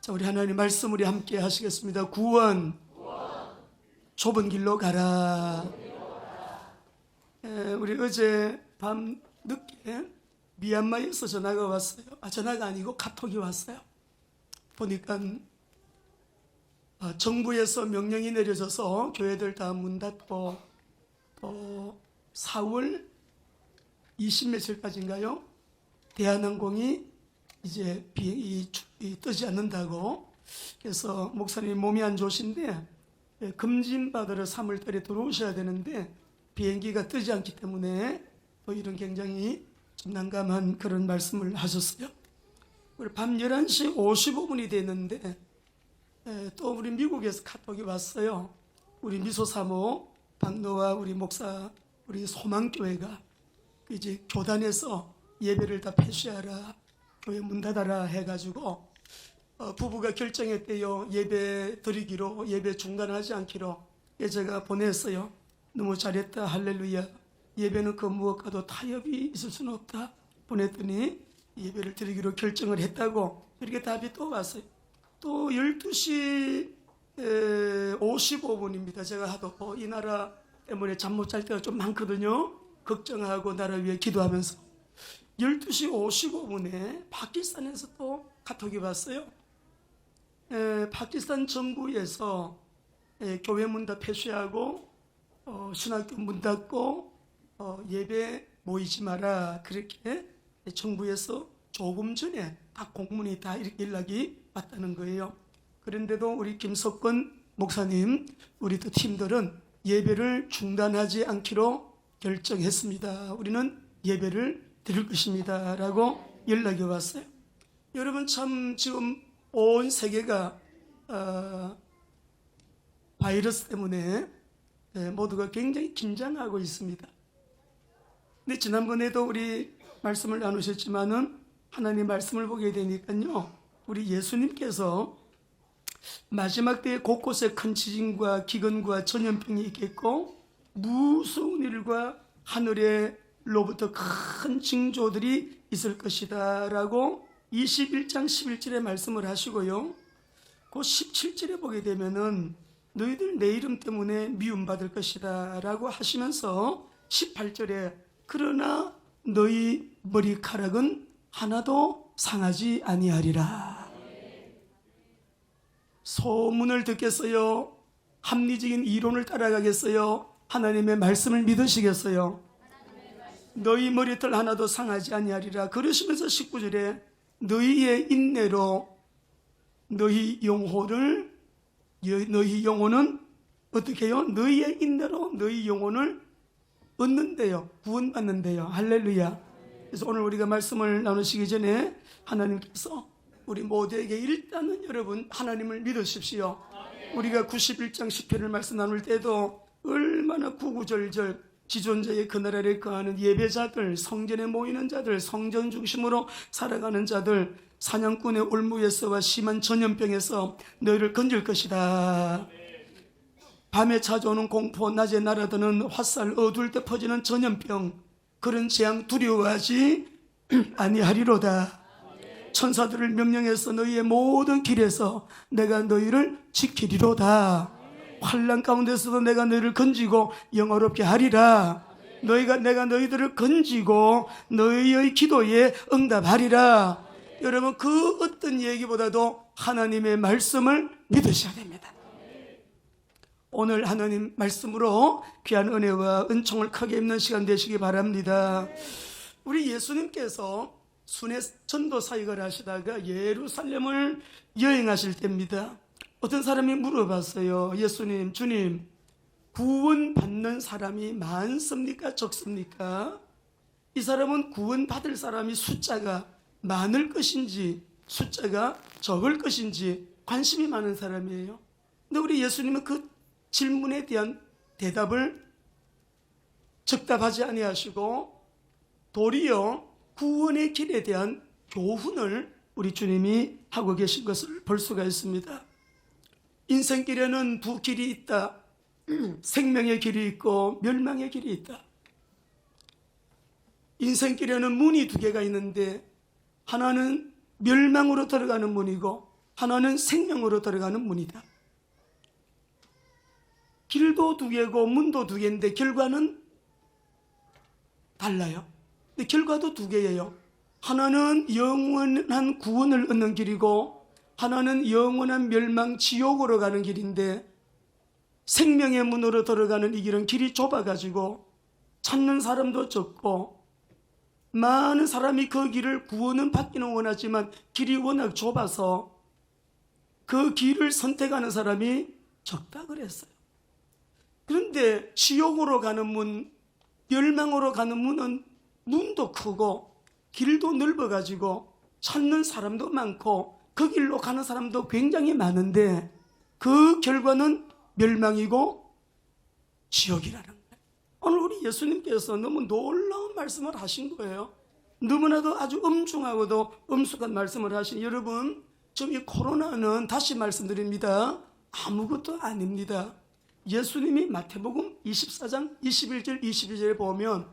자, 우리 하나님 말씀 우리 함께 하시겠습니다. 구원, 좁은 길로 가라. 우리 어제 밤 늦게 미얀마에서 전화가 왔어요. 전화가 아니고 카톡이 왔어요. 보니까 정부에서 명령이 내려져서 교회들 다 문 닫고 또 4월 20며칠까지인가요? 대한항공이 이제 비행이 뜨지 않는다고. 그래서 목사님 몸이 안 좋으신데 금진받으러 3월달에 들어오셔야 되는데 비행기가 뜨지 않기 때문에 또 이런 굉장히 좀 난감한 그런 말씀을 하셨어요. 우리 밤 11시 55분이 됐는데 또 우리 미국에서 카톡이 왔어요. 우리 미소사모 박노와 우리 목사 우리 소망교회가 이제 교단에서 예배를 다 폐쇄하라, 교회 문 닫아라 해가지고 부부가 결정했대요. 예배 드리기로, 예배 중단하지 않기로. 제가 보냈어요. 너무 잘했다, 할렐루야. 예배는 그 무엇과도 타협이 있을 수는 없다 보냈더니 예배를 드리기로 결정을 했다고. 이렇게 답이 또 왔어요. 또 12시 55분입니다. 제가 하도 이 나라 때문에 잠 못 잘 때가 좀 많거든요. 걱정하고 나라 위해 기도하면서 12시 55분에 파키스탄에서 또 카톡이 왔어요. 파키스탄 정부에서 교회 문 다 폐쇄하고 신학교 문 닫고 예배 모이지 마라, 그렇게 정부에서 조금 전에 다 공문이 다 이렇게 연락이 왔다는 거예요. 그런데도 우리 김석권 목사님, 우리 또 팀들은 예배를 중단하지 않기로 결정했습니다. 우리는 예배를 드릴 것입니다 라고 연락이 왔어요. 여러분, 참 지금 온 세계가 바이러스 때문에 모두가 굉장히 긴장하고 있습니다. 근데 지난번에도 우리 말씀을 나누셨지만은 하나님 말씀을 보게 되니까요, 우리 예수님께서 마지막 때에 곳곳에 큰 지진과 기근과 전염병이 있겠고 무서운 일과 하늘에로부터 큰 징조들이 있을 것이다 라고 21장 11절에 말씀을 하시고요, 그 17절에 보게 되면은 너희들 내 이름 때문에 미움받을 것이다 라고 하시면서 18절에 그러나 너희 머리카락은 하나도 상하지 아니하리라. 소문을 듣겠어요? 합리적인 이론을 따라가겠어요? 하나님의 말씀을 믿으시겠어요? 너희 머리털 하나도 상하지 아니하리라. 그러시면서 19절에 너희의 인내로 너희 영혼은 어떻게 해요? 너희의 인내로 너희 영혼을 얻는데요, 구원받는데요. 할렐루야. 그래서 오늘 우리가 말씀을 나누시기 전에 하나님께서 우리 모두에게 일단은 여러분 하나님을 믿으십시오. 우리가 91장 10편을 말씀 나눌 때도 얼마나 구구절절 지존자의 그날 아래 거하는 예배자들, 성전에 모이는 자들, 성전 중심으로 살아가는 자들, 사냥꾼의 올무에서와 심한 전염병에서 너희를 건질 것이다. 밤에 찾아오는 공포, 낮에 날아드는 화살, 어두울 때 퍼지는 전염병, 그런 재앙 두려워하지 아니하리로다. 천사들을 명령해서 너희의 모든 길에서 내가 너희를 지키리로다. 환난 가운데서도 내가 너희를 건지고 영화롭게 하리라. 내가 너희들을 건지고 너희의 기도에 응답하리라. 여러분, 그 어떤 얘기보다도 하나님의 말씀을 믿으셔야 됩니다. 오늘 하나님 말씀으로 귀한 은혜와 은총을 크게 입는 시간 되시기 바랍니다. 우리 예수님께서 순회 전도 사역을 하시다가 예루살렘을 여행하실 때입니다. 어떤 사람이 물어봤어요. 예수님, 주님, 구원받는 사람이 많습니까? 적습니까? 이 사람은 구원받을 사람이 숫자가 많을 것인지 숫자가 적을 것인지 관심이 많은 사람이에요. 근데 우리 예수님은 그 질문에 대한 대답을 적답하지 아니하시고 도리어 구원의 길에 대한 교훈을 우리 주님이 하고 계신 것을 볼 수가 있습니다. 인생길에는 두 길이 있다. 생명의 길이 있고 멸망의 길이 있다. 인생길에는 문이 두 개가 있는데 하나는 멸망으로 들어가는 문이고 하나는 생명으로 들어가는 문이다. 길도 두 개고 문도 두 개인데 결과는 달라요. 근데 결과도 두 개예요. 하나는 영원한 구원을 얻는 길이고 하나는 영원한 멸망 지옥으로 가는 길인데, 생명의 문으로 들어가는 이 길은 길이 좁아가지고 찾는 사람도 적고 많은 사람이 그 길을 구원은 받기는 원하지만 길이 워낙 좁아서 그 길을 선택하는 사람이 적다 그랬어요. 그런데 지옥으로 가는 문, 멸망으로 가는 문은 문도 크고 길도 넓어가지고 찾는 사람도 많고 그 길로 가는 사람도 굉장히 많은데 그 결과는 멸망이고 지옥이라는 거예요. 오늘 우리 예수님께서 너무 놀라운 말씀을 하신 거예요. 너무나도 아주 엄중하고도 엄숙한 말씀을 하신, 여러분, 지금 이 코로나는 다시 말씀드립니다, 아무것도 아닙니다. 예수님이 마태복음 24장 21절 22절에 보면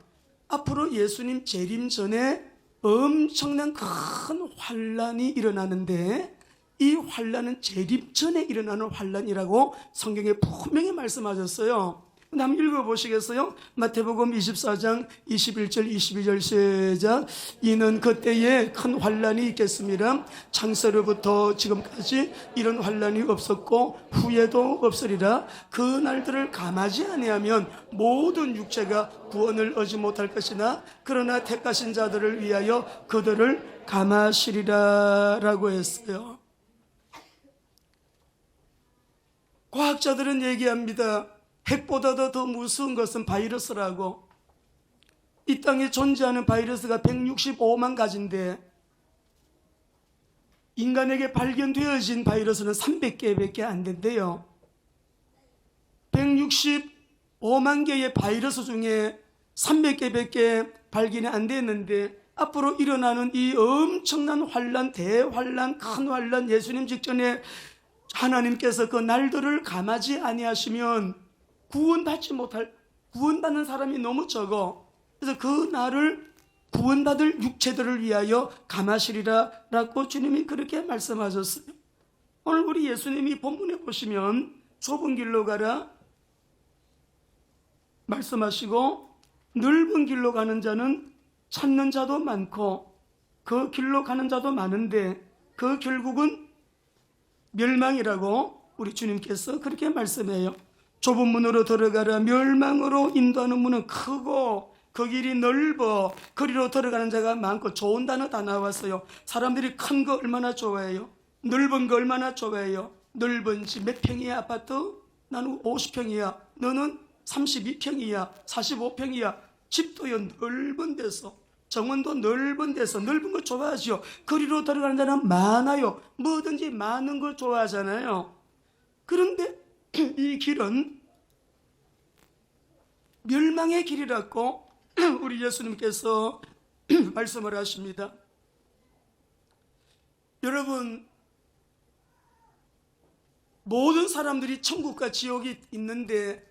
앞으로 예수님 재림 전에 엄청난 큰 환란이 일어나는데 이 환란은 재림 전에 일어나는 환란이라고 성경에 분명히 말씀하셨어요. 한번 읽어보시겠어요? 마태복음 24장 21절 22절 시작. 이는 그때에 큰 환란이 있겠습니다. 창세로부터 지금까지 이런 환란이 없었고 후에도 없으리라. 그 날들을 감하지 아니하면 모든 육체가 구원을 얻지 못할 것이나 그러나 택하신 자들을 위하여 그들을 감하시리라 라고 했어요. 과학자들은 얘기합니다. 핵보다도 더 무서운 것은 바이러스라고. 이 땅에 존재하는 바이러스가 165만 가지인데 인간에게 발견되어진 바이러스는 300개밖에 안 된대요. 165만 개의 바이러스 중에 300개밖에 발견이 안 됐는데 앞으로 일어나는 이 엄청난 환란, 대환란, 큰 환란, 예수님 직전에 하나님께서 그 날들을 감하지 아니하시면 구원받는 사람이 너무 적어. 그래서 그 날을 구원받을 육체들을 위하여 감하시리라 라고 주님이 그렇게 말씀하셨어요. 오늘 우리 예수님이 본문에 보시면 좁은 길로 가라 말씀하시고 넓은 길로 가는 자는 찾는 자도 많고 그 길로 가는 자도 많은데 그 결국은 멸망이라고 우리 주님께서 그렇게 말씀해요. 좁은 문으로 들어가라. 멸망으로 인도하는 문은 크고 그 길이 넓어 거리로 들어가는 자가 많고, 좋은 단어 다 나왔어요. 사람들이 큰 거 얼마나 좋아해요? 넓은 거 얼마나 좋아해요? 넓은 집 몇 평이야 아파트? 나는 50평이야. 너는 32평이야. 45평이야. 집도요 넓은 데서, 정원도 넓은 데서 넓은 거 좋아하죠. 거리로 들어가는 자는 많아요. 뭐든지 많은 걸 좋아하잖아요. 그런데 이 길은 멸망의 길이라고 우리 예수님께서 말씀을 하십니다. 여러분, 모든 사람들이 천국과 지옥이 있는데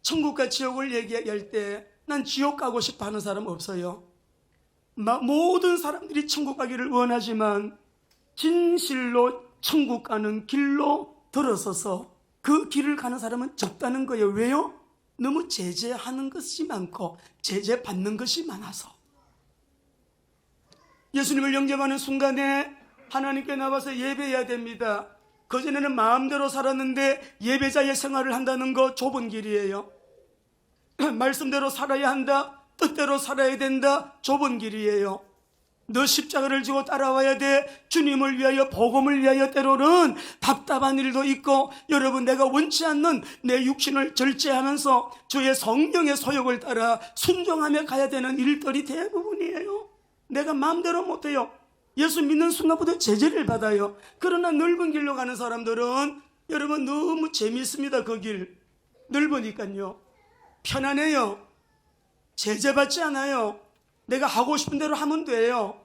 천국과 지옥을 얘기할 때 난 지옥 가고 싶어 하는 사람 없어요. 모든 사람들이 천국 가기를 원하지만 진실로 천국 가는 길로 들어서서 그 길을 가는 사람은 적다는 거예요. 왜요? 너무 제재하는 것이 많고 제재받는 것이 많아서. 예수님을 영접하는 순간에 하나님께 나와서 예배해야 됩니다. 그전에는 마음대로 살았는데 예배자의 생활을 한다는 거 좁은 길이에요. 말씀대로 살아야 한다, 뜻대로 살아야 된다, 좁은 길이에요. 너 십자가를 지고 따라와야 돼. 주님을 위하여, 복음을 위하여. 때로는 답답한 일도 있고, 여러분, 내가 원치 않는 내 육신을 절제하면서 주의 성령의 소욕을 따라 순종하며 가야 되는 일들이 대부분이에요. 내가 마음대로 못해요. 예수 믿는 순간부터 제재를 받아요. 그러나 넓은 길로 가는 사람들은 여러분 너무 재미있습니다. 그 길 넓으니까요. 편안해요. 제재받지 않아요. 내가 하고 싶은 대로 하면 돼요.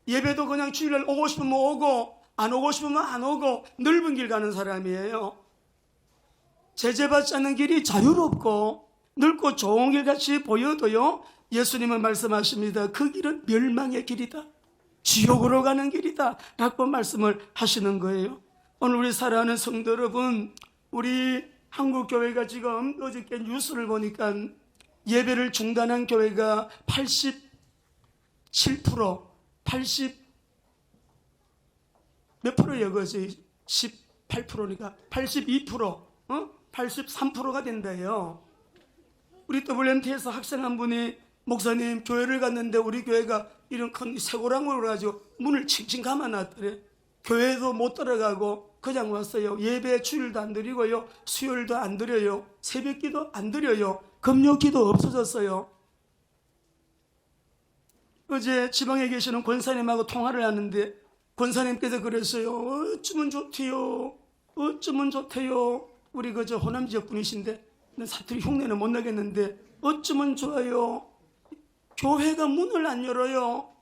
예배도 그냥 주일날 오고 싶으면 오고 안 오고 싶으면 안 오고 넓은 길 가는 사람이에요. 제재받지 않는 길이 자유롭고 넓고 좋은 길 같이 보여도요, 예수님은 말씀하십니다. 그 길은 멸망의 길이다. 지옥으로 가는 길이다 라고 말씀을 하시는 거예요. 오늘 우리 사랑하는 성도 여러분, 우리 한국교회가 지금 어저께 뉴스를 보니까 예배를 중단한 교회가 87%, 80 몇 프로예요? 그것이 18%니까 82%, 83%가 된다요. 우리 WMT에서 학생 한 분이 목사님 교회를 갔는데 우리 교회가 이런 큰 쇠고랑으로 가지고 문을 칭칭 감아놨더래. 교회도 못 들어가고 그냥 왔어요. 예배 주일도 안 드리고요, 수요일도 안 드려요, 새벽기도 안 드려요, 금요기도 없어졌어요. 어제 지방에 계시는 권사님하고 통화를 하는데 권사님께서 그랬어요. 어쩌면 좋대요, 어쩌면 좋대요. 우리 그저 호남 지역 분이신데 사투리 흉내는 못 나겠는데 어쩌면 좋아요. 교회가 문을 안 열어요.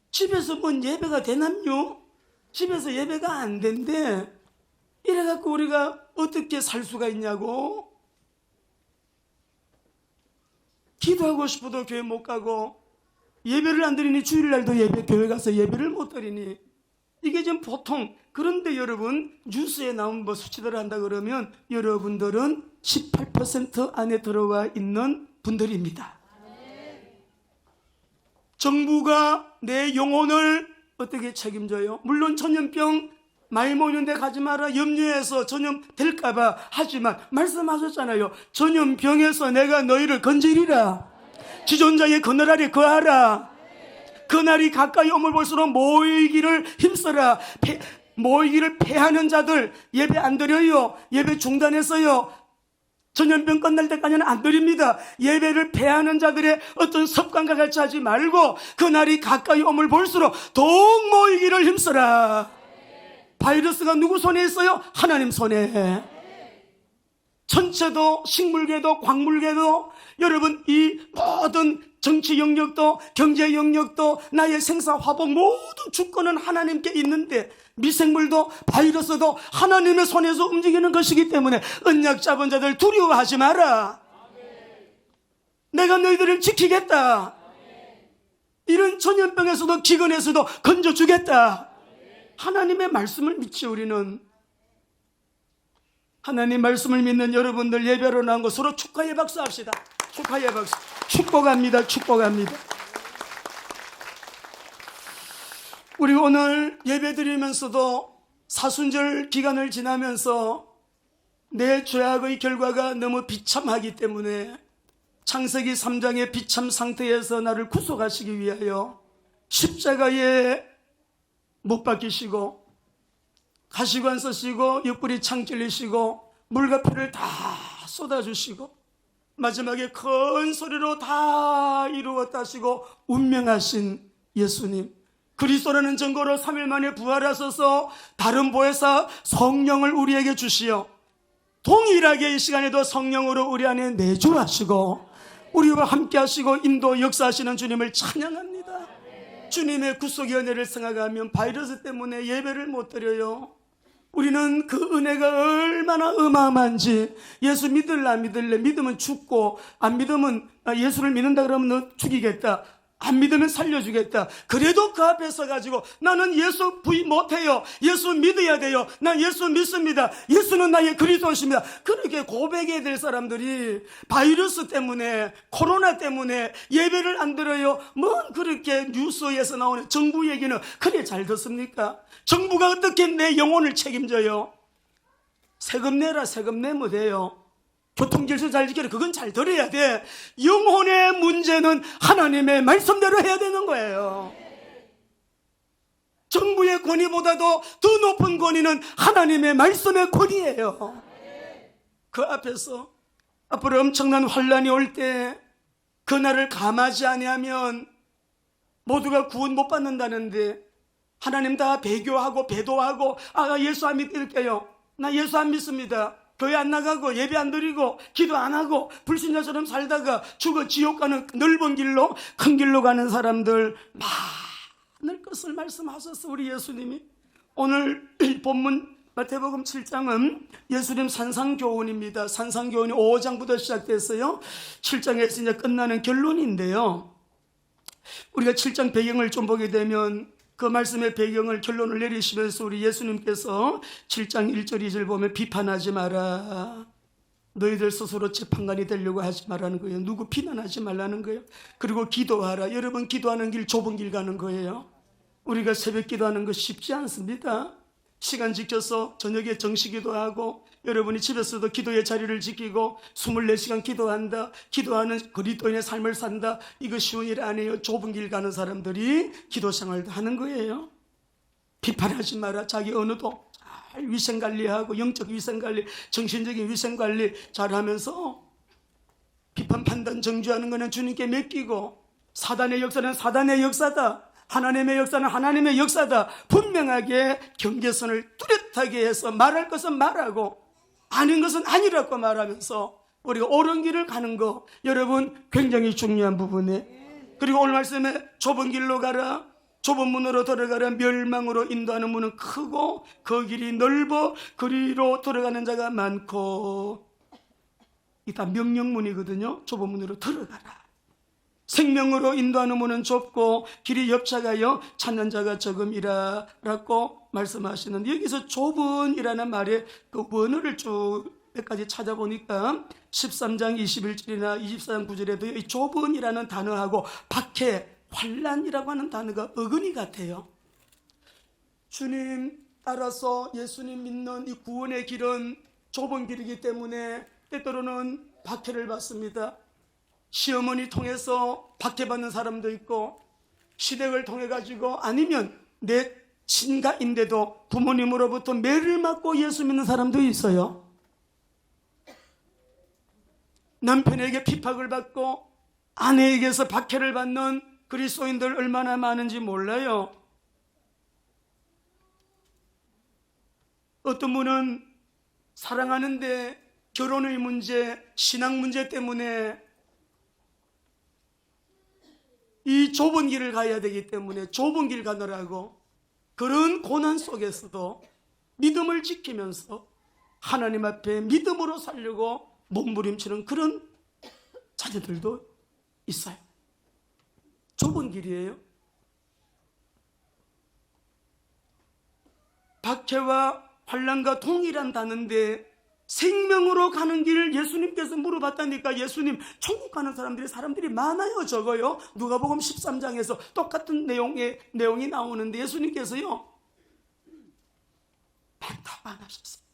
집에서 뭔 예배가 되남요? 집에서 예배가 안 된대. 이래갖고 우리가 어떻게 살 수가 있냐고. 기도하고 싶어도 교회 못 가고, 예배를 안 드리니 주일날도 교회 가서 예배를 못 드리니, 이게 좀 보통. 그런데 여러분, 뉴스에 나온 뭐 수치들을 한다 그러면 여러분들은 18% 안에 들어와 있는 분들입니다. 정부가 내 영혼을 어떻게 책임져요? 물론 전염병 많이 모이는 데 가지 마라, 염려해서 전염될까봐 하지만 말씀하셨잖아요. 전염병에서 내가 너희를 건지리라. 지존자의 그늘 아래 거하라. 그날이 가까이 오물 볼수록 모이기를 힘써라. 모이기를 패하는 자들 예배 안 드려요. 예배 중단했어요. 전염병 끝날 때까지는 안 드립니다. 예배를 패하는 자들의 어떤 습관과 같이 하지 말고 그날이 가까이 오물 볼수록 더욱 모이기를 힘써라. 바이러스가 누구 손에 있어요? 하나님 손에. 천체도 식물계도 광물계도, 여러분 이 모든 정치 영역도 경제 영역도 나의 생사 화복 모든 주권은 하나님께 있는데, 미생물도 바이러스도 하나님의 손에서 움직이는 것이기 때문에 언약 잡은 자들 두려워하지 마라. 내가 너희들을 지키겠다. 이런 전염병에서도 기근에서도 건져주겠다. 하나님의 말씀을 믿지. 우리는 하나님 말씀을 믿는 여러분들, 예배로 나온 거 서로 축하의 박수 합시다. 축하의 박수. 축복합니다. 축복합니다. 우리 오늘 예배 드리면서도 사순절 기간을 지나면서 내 죄악의 결과가 너무 비참하기 때문에 창세기 3장의 비참 상태에서 나를 구속하시기 위하여 십자가에 못 박히시고 가시관 쓰시고 옆구리 창 찔리시고 물과 피를 다 쏟아주시고 마지막에 큰 소리로 다 이루었다 하시고 운명하신 예수님, 그리스도라는 증거로 3일 만에 부활하셔서 다른 보혜사 성령을 우리에게 주시어 동일하게 이 시간에도 성령으로 우리 안에 내주하시고 우리와 함께 하시고 인도 역사하시는 주님을 찬양합니다. 주님의 구속의 은혜를 생각하면 바이러스 때문에 예배를 못 드려요. 우리는 그 은혜가 얼마나 어마어마한지. 예수 믿을래 안 믿을래? 믿으면 죽고, 안 믿으면 예수를 믿는다 그러면 너 죽이겠다, 안 믿으면 살려주겠다. 그래도 그 앞에 서가지고 나는 예수 부인 못해요, 예수 믿어야 돼요, 난 예수 믿습니다, 예수는 나의 그리스도십니다, 그렇게 고백해야 될 사람들이 바이러스 때문에, 코로나 때문에 예배를 안 들어요. 뭔 그렇게 뉴스에서 나오는 정부 얘기는 그래 잘 듣습니까? 정부가 어떻게 내 영혼을 책임져요? 세금 내라, 세금 내면 돼요. 교통질서 잘 지켜라, 그건 잘 들어야 돼. 영혼의 문제는 하나님의 말씀대로 해야 되는 거예요. 정부의 권위보다도 더 높은 권위는 하나님의 말씀의 권위예요. 그 앞에서 앞으로 엄청난 환란이 올 때 그날을 감하지 아니하면 모두가 구원 못 받는다는데, 하나님 다 배교하고 배도하고 예수 안 믿을게요, 나 예수 안 믿습니다, 교회 안 나가고 예배 안 드리고 기도 안 하고 불신자처럼 살다가 죽어 지옥 가는 넓은 길로, 큰 길로 가는 사람들 많을 것을 말씀하셨어 우리 예수님이. 오늘 본문 마태복음 7장은 예수님 산상교훈입니다. 산상교훈이 5장부터 시작됐어요. 7장에서 이제 끝나는 결론인데요, 우리가 7장 배경을 좀 보게 되면 그 말씀의 배경을 결론을 내리시면서 우리 예수님께서 7장 1절 2절 보면 비판하지 마라. 너희들 스스로 재판관이 되려고 하지 말라는 거예요. 누구 비난하지 말라는 거예요. 그리고 기도하라. 여러분 기도하는 길 좁은 길 가는 거예요. 우리가 새벽 기도하는 거 쉽지 않습니다. 시간 지켜서 저녁에 정시기도 하고 여러분이 집에서도 기도의 자리를 지키고 24시간 기도한다. 기도하는 그리스도인의 삶을 산다. 이거 쉬운 일 아니에요. 좁은 길 가는 사람들이 기도 생활도 하는 거예요. 비판하지 마라. 자기 언어도 잘 위생관리하고 영적 위생관리, 정신적인 위생관리 잘하면서 비판, 판단, 정죄하는 것은 주님께 맡기고 사단의 역사는 사단의 역사다. 하나님의 역사는 하나님의 역사다. 분명하게 경계선을 뚜렷하게 해서 말할 것은 말하고 아닌 것은 아니라고 말하면서 우리가 옳은 길을 가는 거 여러분 굉장히 중요한 부분에 그리고 오늘 말씀에 좁은 길로 가라. 좁은 문으로 들어가라. 멸망으로 인도하는 문은 크고 그 길이 넓어 그리로 들어가는 자가 많고 이 다 명령문이거든요. 좁은 문으로 들어가라. 생명으로 인도하는 문은 좁고 길이 협착하여 찾는 자가 적음이라 라고 말씀하시는데 여기서 좁은이라는 말의 그 원어를 쭉 몇 가지 찾아보니까 13장 21절이나 24장 9절에도 이 좁은이라는 단어하고 박해, 환란이라고 하는 단어가 어근이 같아요. 주님 따라서 예수님 믿는 이 구원의 길은 좁은 길이기 때문에 때때로는 박해를 받습니다. 시어머니 통해서 박해받는 사람도 있고 시댁을 통해 가지고 아니면 내 친가인데도 부모님으로부터 매를 맞고 예수 믿는 사람도 있어요. 남편에게 핍박을 받고 아내에게서 박해를 받는 그리스도인들 얼마나 많은지 몰라요. 어떤 분은 사랑하는데 결혼의 문제, 신앙 문제 때문에 이 좁은 길을 가야 되기 때문에 좁은 길 가느라고 그런 고난 속에서도 믿음을 지키면서 하나님 앞에 믿음으로 살려고 몸부림치는 그런 자녀들도 있어요. 좁은 길이에요. 박해와 환난과 동일한 단어인데 생명으로 가는 길 예수님께서 물어봤다니까 예수님 천국 가는 사람들이 많아요. 적어요. 누가복음 13장에서 똑같은 내용이 나오는데 예수님께서요 반답 안 하셨어요.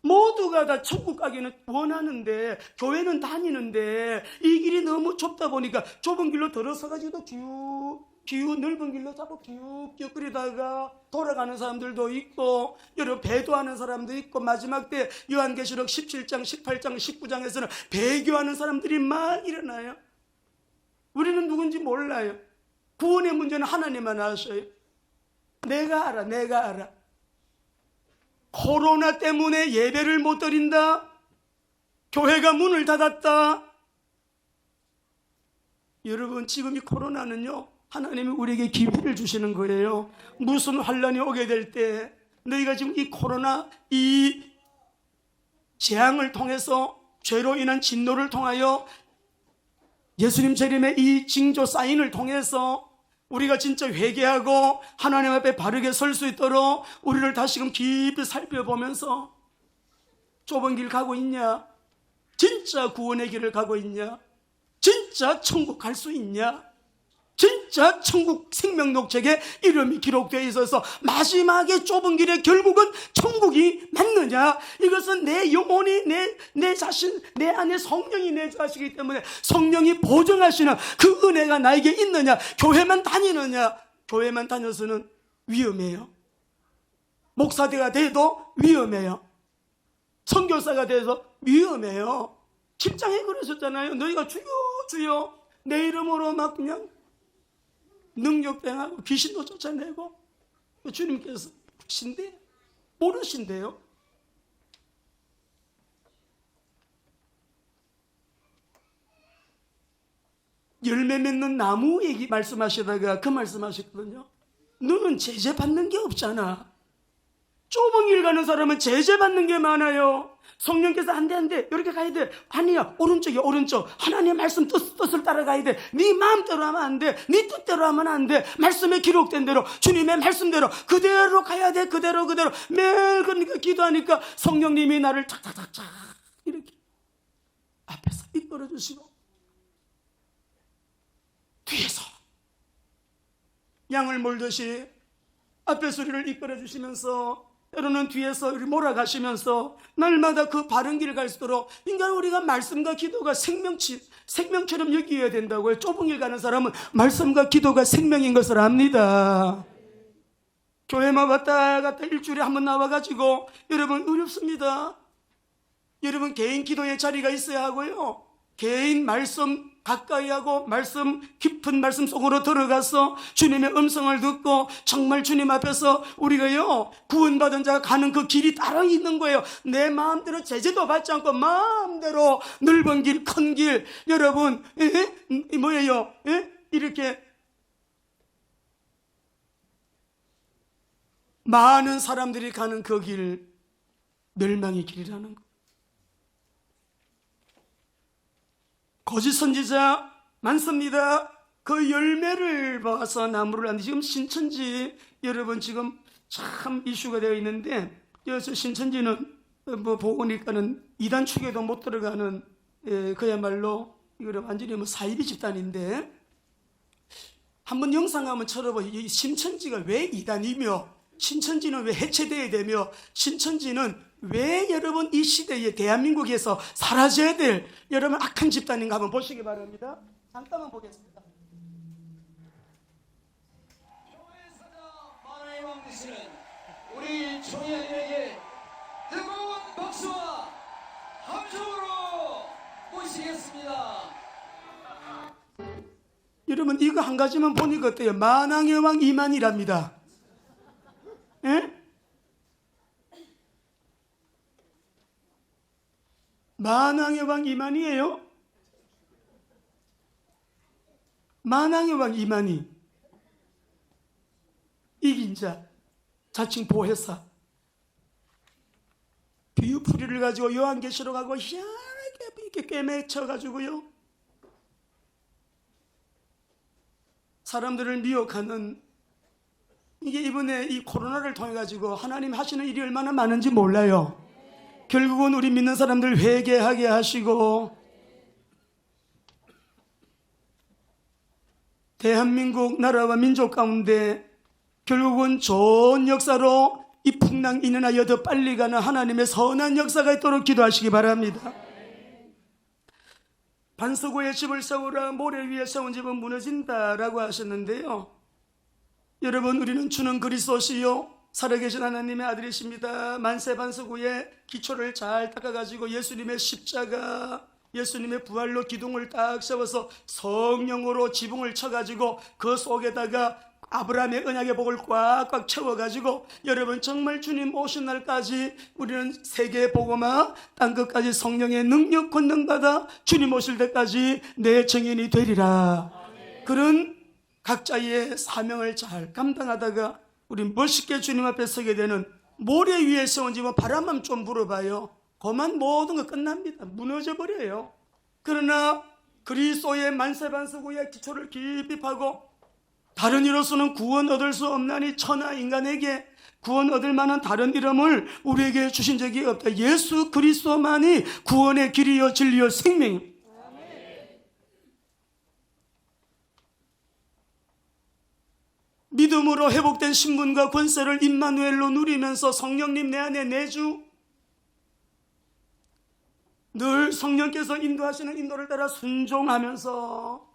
모두가 다 천국 가기는 원하는데 교회는 다니는데 이 길이 너무 좁다 보니까 좁은 길로 들어서가지고 기우 넓은 길로 자꾸 기웃기웃 거리다가 돌아가는 사람들도 있고 여러 배도하는 사람도 있고 마지막 때 요한계시록 17장 18장 19장에서는 배교하는 사람들이 막 일어나요. 우리는 누군지 몰라요. 구원의 문제는 하나님만 아셔요. 내가 알아. 코로나 때문에 예배를 못 드린다. 교회가 문을 닫았다. 여러분 지금 이 코로나는요 하나님이 우리에게 기회를 주시는 거예요. 무슨 환란이 오게 될 때 너희가 지금 이 코로나 이 재앙을 통해서 죄로 인한 진노를 통하여 예수님 재림의 이 징조 사인을 통해서 우리가 진짜 회개하고 하나님 앞에 바르게 설 수 있도록 우리를 다시금 깊이 살펴보면서 좁은 길 가고 있냐? 진짜 구원의 길을 가고 있냐? 진짜 천국 갈 수 있냐? 진짜 천국 생명록책에 이름이 기록되어 있어서 마지막에 좁은 길에 결국은 천국이 맞느냐? 이것은 내 영혼이 내 자신, 내 안에 성령이 내 자식이기 때문에 성령이 보증하시는 그 은혜가 나에게 있느냐? 교회만 다니느냐? 교회만 다녀서는 위험해요. 목사대가 돼도 위험해요. 선교사가 돼서 위험해요. 7장에 그러셨잖아요. 너희가 주여 내 이름으로 막 그냥 능력행하고 귀신도 쫓아내고 주님께서 모르신대요. 열매 맺는 나무 얘기 말씀하시다가 그 말씀하셨거든요. 너는 제재 받는 게 없잖아. 좁은 길 가는 사람은 제재받는 게 많아요. 성령께서 안 돼, 이렇게 가야 돼. 아니야, 오른쪽이야, 오른쪽. 하나님의 말씀 뜻을 따라가야 돼. 네 마음대로 하면 안 돼. 네 뜻대로 하면 안 돼. 말씀에 기록된 대로, 주님의 말씀대로 그대로 가야 돼. 그대로 매일 그러니까 기도하니까 성령님이 나를 착착착착 이렇게 앞에서 이끌어 주시고 뒤에서 양을 몰듯이 앞에서 우리를 이끌어 주시면서, 때로는 뒤에서 우리 몰아가시면서 날마다 그 바른 길을 갈수록, 인간 우리가 말씀과 기도가 생명처럼 여겨야 된다고요. 좁은 길 가는 사람은 말씀과 기도가 생명인 것을 압니다. 교회만 왔다 갔다 일주일에 한 번 나와가지고 여러분 어렵습니다. 여러분 개인 기도의 자리가 있어야 하고요. 개인 말씀 가까이 하고 깊은 말씀 속으로 들어가서 주님의 음성을 듣고 정말 주님 앞에서 우리가요 구원받은 자가 가는 그 길이 따로 있는 거예요. 내 마음대로 제재도 받지 않고 마음대로 넓은 길, 큰 길, 여러분 뭐예요? 이렇게 많은 사람들이 가는 그 길, 멸망의 길이라는 거. 거짓 선지자 많습니다. 그 열매를 봐서 나무를 안 돼. 지금 신천지 여러분 지금 참 이슈가 되어 있는데, 여기서 신천지는 뭐 보니까는 이단 축에도 못 들어가는 그야말로 이거는 완전히 뭐 사이비 집단인데, 한번 영상 한번 쳐다보세요. 이 신천지가 왜 이단이며, 신천지는 왜 해체되어야 되며, 신천지는 왜 여러분 이 시대에 대한민국에서 사라져야 될 여러분 악한 집단인가 한번 보시기 바랍니다. 잠깐만 보겠습니다. 교회 사자 만화의 왕 되시는 우리 총회장님에게 뜨거운 박수와 함성으로 모시겠습니다. 여러분 이거 한 가지만 보니까 어때요? 만왕의 왕 이만희랍니다. 예? 만왕의 왕 이만희예요? 만왕의 왕 이만희, 이긴 자, 자칭 보혜사, 비유풀이를 가지고 요한계시록하고 희한하게 이렇게 꿰매쳐가지고요 사람들을 미혹하는, 이게 이번에 이 코로나를 통해 가지고 하나님 하시는 일이 얼마나 많은지 몰라요. 결국은 우리 믿는 사람들 회개하게 하시고, 대한민국 나라와 민족 가운데 결국은 좋은 역사로 이 풍랑 인하여 더 빨리 가는 하나님의 선한 역사가 있도록 기도하시기 바랍니다. 반석고에 집을 세우라, 모래 위에 세운 집은 무너진다라고 하셨는데요, 여러분 우리는 주는 그리스도시요 살아계신 하나님의 아들이십니다. 만세 반석 위에 기초를 잘 닦아가지고 예수님의 십자가, 예수님의 부활로 기둥을 딱 세워서 성령으로 지붕을 쳐가지고 그 속에다가 아브라함의 언약의 복을 꽉꽉 채워가지고 여러분 정말 주님 오신 날까지 우리는 세계 복음화 땅끝까지 성령의 능력 권능받아 주님 오실 때까지 내 증인이 되리라. 그런 각자의 사명을 잘 감당하다가 우리 멋있게 주님 앞에 서게 되는, 모래 위에 세운 집은 바람만 좀 불어봐요, 그만 모든 거 끝납니다. 무너져 버려요. 그러나 그리스도의 만세반석 위에 기초를 깊이 파고 다른 이로서는 구원 얻을 수 없나니 천하 인간에게 구원 얻을 만한 다른 이름을 우리에게 주신 적이 없다. 예수 그리스도만이 구원의 길이요 진리요 생명입니다. 믿음으로 회복된 신분과 권세를 임마누엘로 누리면서 성령님 내 안에 내주, 늘 성령께서 인도하시는 인도를 따라 순종하면서,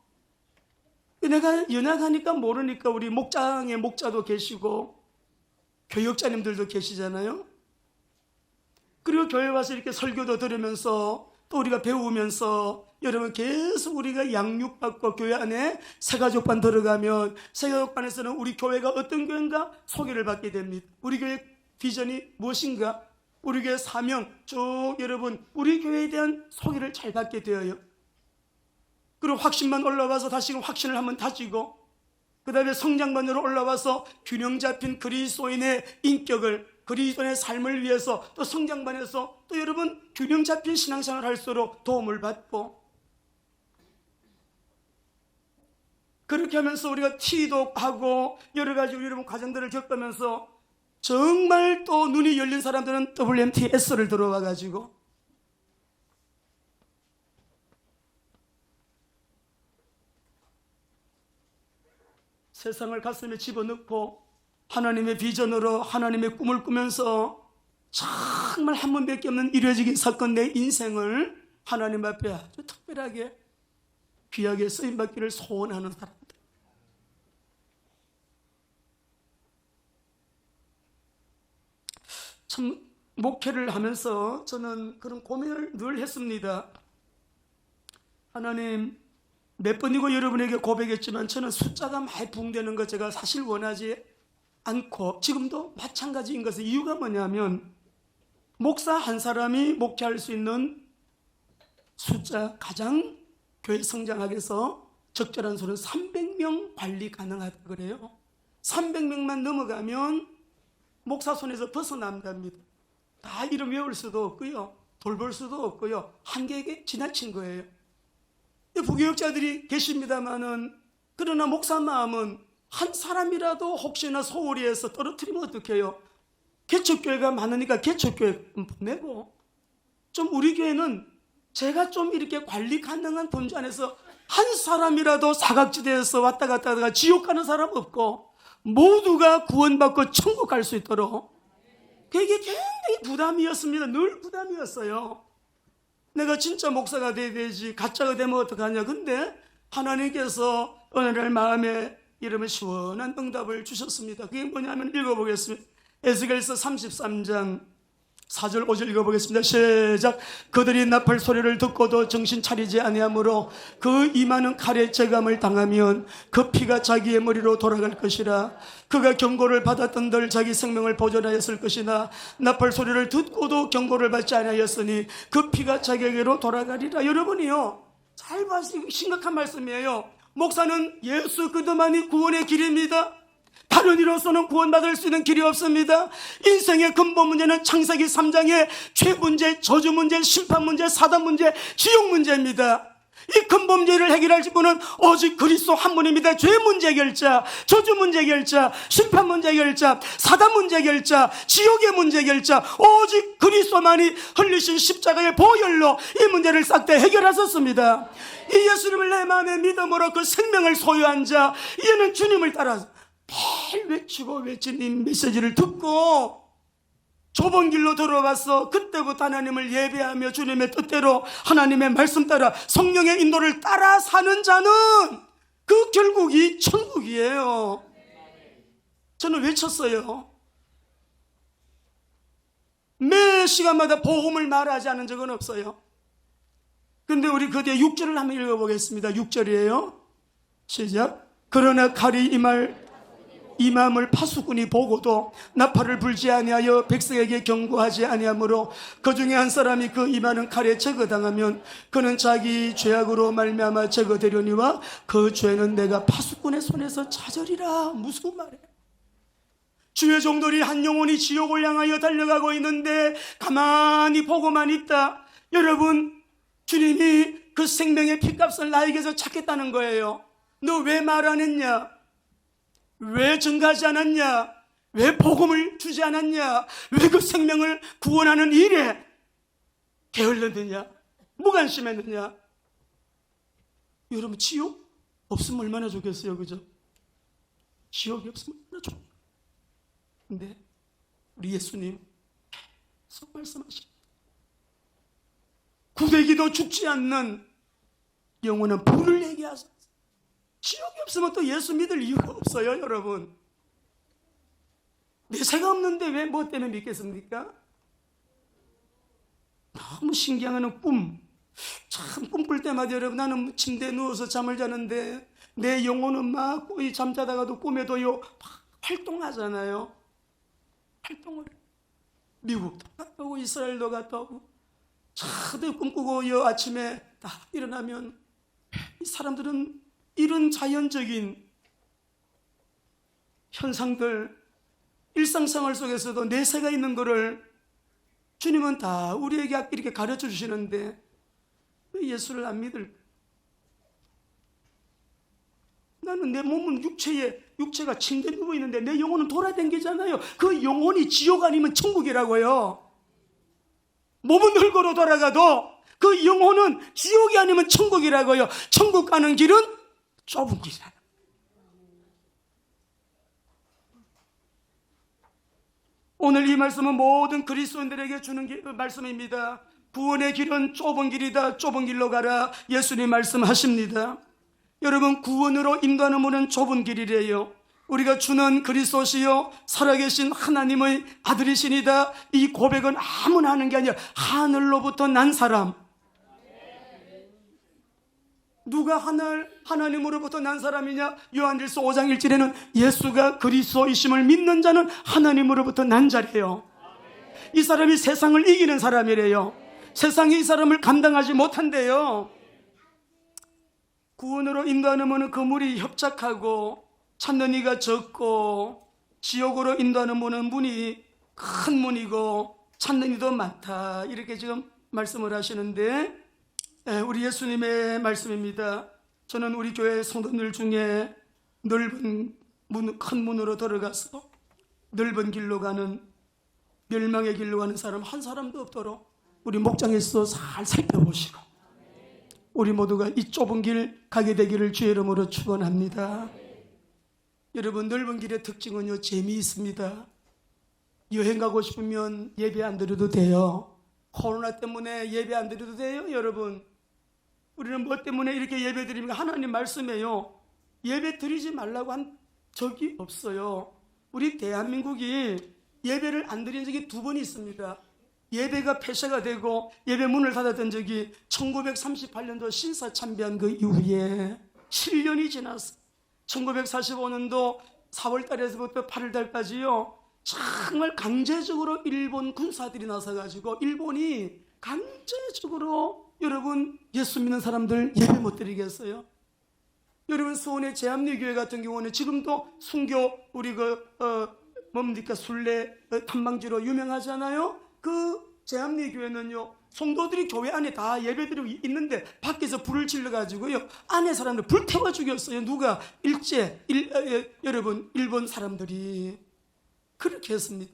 내가 연약하니까 모르니까 우리 목장의 목자도 계시고 교육자님들도 계시잖아요. 그리고 교회 와서 이렇게 설교도 들으면서 또 우리가 배우면서 여러분 계속 우리가 양육받고 교회 안에 새가족반 들어가면 새가족반에서는 우리 교회가 어떤 교회인가 소개를 받게 됩니다. 우리 교회 비전이 무엇인가, 우리 교회 사명 쭉 여러분 우리 교회에 대한 소개를 잘 받게 되어요. 그리고 확신만 올라와서 다시금 확신을 한번 다지고, 그 다음에 성장반으로 올라와서 균형 잡힌 그리스도인의 인격을 그리스도의 삶을 위해서 또 성장반에서 또 여러분 균형 잡힌 신앙생활 할수록 도움을 받고, 그렇게 하면서 우리가 티도 하고 여러 가지 우리 여러분 과정들을 겪으면서 정말 또 눈이 열린 사람들은 WMTS를 들어와 가지고 세상을 가슴에 집어넣고 하나님의 비전으로 하나님의 꿈을 꾸면서 정말 한 번밖에 없는 이루어지긴 사건 내 인생을 하나님 앞에 아주 특별하게 귀하게 쓰임받기를 소원하는 사람들. 참 목회를 하면서 저는 그런 고민을 늘 했습니다. 하나님, 몇 번이고 여러분에게 고백했지만 저는 숫자가 많이 붕대는 것 제가 사실 원하지 않고, 지금도 마찬가지인 것은 이유가 뭐냐면 목사 한 사람이 목회할 수 있는 숫자, 가장 교회 성장하기 위해서 적절한 수는 300명 관리 가능하다 그래요. 300명만 넘어가면 목사 손에서 벗어난답니다. 다 이름 외울 수도 없고요, 돌볼 수도 없고요, 한계에 지나친 거예요. 부교육자들이 계십니다마는, 그러나 목사 마음은 한 사람이라도 혹시나 소홀히 해서 떨어뜨리면 어떡해요? 개척교회가 많으니까 개척교회 보내고, 좀 우리 교회는 제가 좀 이렇게 관리 가능한 범주 안에서 한 사람이라도 사각지대에서 왔다 갔다 하다가 지옥 가는 사람 없고 모두가 구원받고 천국 갈 수 있도록, 그게 굉장히 부담이었습니다. 늘 부담이었어요. 내가 진짜 목사가 돼야 되지 가짜가 되면 어떡하냐. 근데 하나님께서 어느 날 마음에 이러면 시원한 응답을 주셨습니다. 그게 뭐냐면 읽어보겠습니다. 에스겔서 33장 4절 5절 읽어보겠습니다. 시작. 그들이 나팔 소리를 듣고도 정신 차리지 아니하므로 그 이마는 칼의 재감을 당하면 그 피가 자기의 머리로 돌아갈 것이라. 그가 경고를 받았던들 자기 생명을 보존하였을 것이나 나팔 소리를 듣고도 경고를 받지 아니하였으니 그 피가 자기에게로 돌아가리라. 여러분이요, 잘 봐서 심각한 말씀이에요. 목사는 예수 그리스도만이 구원의 길입니다. 다른 이로서는 구원받을 수 있는 길이 없습니다. 인생의 근본 문제는 창세기 3장의 죄 문제, 저주 문제, 심판 문제, 사단 문제, 지옥 문제입니다. 이 근본 문제를 해결할 분은 오직 그리스도 한 분입니다. 죄 문제 해결자, 저주 문제 해결자, 심판 문제 해결자, 사단 문제 해결자, 지옥의 문제 해결자, 오직 그리스도만이 흘리신 십자가의 보혈로 이 문제를 싹 다 해결하셨습니다. 이 예수님을 내 마음에 믿음으로 그 생명을 소유한 자, 이제는 주님을 따라서 매일 외치고 외친 이 메시지를 듣고 좁은 길로 들어와서 그때부터 하나님을 예배하며 주님의 뜻대로 하나님의 말씀 따라 성령의 인도를 따라 사는 자는 그 결국이 천국이에요. 저는 외쳤어요. 매 시간마다 복음을 말하지 않은 적은 없어요. 근데 우리 그 뒤에 6절을 한번 읽어보겠습니다. 6절이에요. 시작. 그러나 칼이 이 마음을 파수꾼이 보고도 나팔을 불지 아니하여 백성에게 경고하지 아니하므로 그 중에 한 사람이 그 이마는 칼에 제거당하면 그는 자기 죄악으로 말미암아 제거되려니와 그 죄는 내가 파수꾼의 손에서 찾으리라. 무슨 말이에요? 주의 종들이 한 영혼이 지옥을 향하여 달려가고 있는데 가만히 보고만 있다. 여러분, 주님이 그 생명의 피값을 나에게서 찾겠다는 거예요. 너 왜 말 안 했냐? 왜 증가하지 않았냐? 왜 복음을 주지 않았냐? 왜 그 생명을 구원하는 일에 게을렀느냐? 무관심했느냐? 여러분, 지옥 없으면 얼마나 좋겠어요, 그죠? 지옥이 없으면 얼마나 좋아요. 근데 우리 예수님 계속 말씀하십니다. 구데기도 죽지 않는 영원한 불을 내게 하소서. 지옥이 없으면 또 예수 믿을 이유가 없어요, 여러분. 내세가 없는데 왜 뭐 때문에 믿겠습니까? 너무 신기한 꿈. 참 꿈꿀 때마다 여러분, 나는 침대에 누워서 잠을 자는데 내 영혼은 막 거의 잠자다가도 꿈에도요 막 활동하잖아요. 활동을. 미국도 갔다 오고 이스라엘도 갔다 오고 차도 꿈꾸고 요 아침에 딱 일어나면 이 사람들은 이런 자연적인 현상들, 일상생활 속에서도 내세가 있는 거를 주님은 다 우리에게 이렇게 가르쳐 주시는데 왜 예수를 안 믿을까? 나는 내 몸은 육체가 침대에 누워 있는데 내 영혼은 돌아다니잖아요. 그 영혼이 지옥 아니면 천국이라고요. 몸은 흙으로 돌아가도 그 영혼은 지옥이 아니면 천국이라고요. 천국 가는 길은 좁은 길이라. 오늘 이 말씀은 모든 그리스도인들에게 주는 말씀입니다. 구원의 길은 좁은 길이다. 좁은 길로 가라. 예수님 말씀하십니다. 여러분, 구원으로 인도하는 문은 좁은 길이래요. 우리가 주는 그리스도시요 살아계신 하나님의 아들이시니다. 이 고백은 아무나 하는 게 아니라 하늘로부터 난 사람. 누가 하나님으로부터 난 사람이냐? 요한일서 5장 1절에는 예수가 그리스도이심을 믿는 자는 하나님으로부터 난 자래요. 이 사람이 세상을 이기는 사람이래요. 세상이 이 사람을 감당하지 못한대요. 구원으로 인도하는 문은 그물이 협착하고 찾는 이가 적고, 지옥으로 인도하는 문이 큰 문이고 찾는 이도 많다. 이렇게 지금 말씀을 하시는데, 우리 예수님의 말씀입니다. 저는 우리 교회 성도들 중에 넓은 큰 문으로 들어가서 넓은 길로 가는, 멸망의 길로 가는 사람 한 사람도 없도록 우리 목장에서 잘 살펴보시고 우리 모두가 이 좁은 길 가게 되기를 주의 이름으로 축원합니다. 여러분, 넓은 길의 특징은요, 재미있습니다. 여행 가고 싶으면 예배 안 드려도 돼요. 코로나 때문에 예배 안 드려도 돼요. 여러분, 우리는 뭐 때문에 이렇게 예배 드립니까? 하나님 말씀에요. 예배 드리지 말라고 한 적이 없어요. 우리 대한민국이 예배를 안 드린 적이 2번 있습니다. 예배가 폐쇄가 되고 예배 문을 닫았던 적이 1938년도 신사참배한 그 이후에 7년이 지났어. 1945년도 4월 달에서부터 8월 달까지요, 정말 강제적으로 일본 군사들이 나서가지고 일본이 강제적으로 여러분 예수 믿는 사람들 예배 못 드리겠어요. 여러분, 수원의 제합리교회 같은 경우는 지금도 순교 우리 뭡니까 순례 탐방지로 유명하잖아요. 그 제합리교회는요, 성도들이 교회 안에 다 예배드리고 있는데 밖에서 불을 질러가지고요, 안에 사람들 불 태워 죽였어요. 누가? 여러분, 일본 사람들이 그렇게 했습니다.